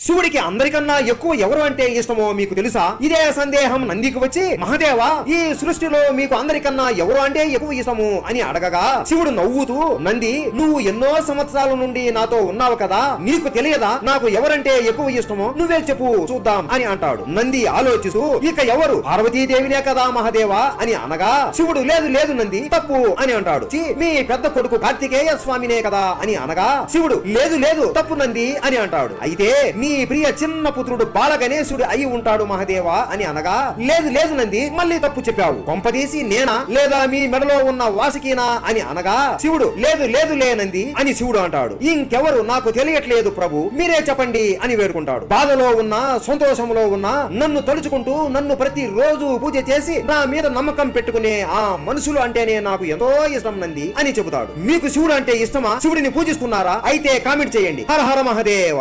శివుడికి అందరికన్నా ఎక్కువ ఎవరు అంటే ఇష్టమో మీకు తెలుసా? ఇదే సందేహం నందికి వచ్చి, మహాదేవా, ఈ సృష్టిలో మీకు అందరికన్నా ఎవరు అంటే ఎక్కువ ఇష్టము అని అడగగా శివుడు నవ్వుతూ, నంది, నువ్వు ఎన్నో సంవత్సరాల నుండి నాతో ఉన్నావు కదా, నీకు తెలియదా నాకు ఎవరంటే ఎక్కువ ఇష్టమో? నువ్వే చెప్పు చూద్దాం అని అంటాడు. నంది ఆలోచిస్తూ, ఇక ఎవరు, పార్వతీదేవినే కదా మహాదేవా అని అనగా శివుడు, లేదు లేదు నంది, తప్పు అని అంటాడు. మీ పెద్ద కొడుకు కార్తికేయ స్వామినే కదా అని అనగా శివుడు, లేదు లేదు, తప్పు నంది అని అంటాడు. అయితే నీ ప్రియ చిన్న పుత్రుడు బాలగణేశుడు అయి ఉంటాడు మహాదేవా అని అనగా, లేదు లేదు నంది, మళ్ళీ తప్పు చెప్పావు, కొంపదీసి నేనా లేదా మీ మెడలో ఉన్న వాసుకీనా అని అనగా శివుడు, లేదు లేదు లేనంది అని శివుడు అంటాడు. ఇంకెవరు నాకు తెలియట్లేదు ప్రభు, మీరే చెప్పండి అని వేడుకుంటాడు. బాధలో ఉన్నా సంతోషంలో ఉన్నా నన్ను తలుచుకుంటూ నన్ను ప్రతి రోజు పూజ చేసి నా మీద నమ్మకం పెట్టుకునే ఆ మనుషులు అంటేనే నాకు ఎంతో ఇష్టం నంది అని చెబుతాడు. మీకు శివుడు అంటే ఇష్టమా? శివుడిని పూజిస్తున్నారా? అయితే కామెంట్ చేయండి. హర హర మహాదేవ.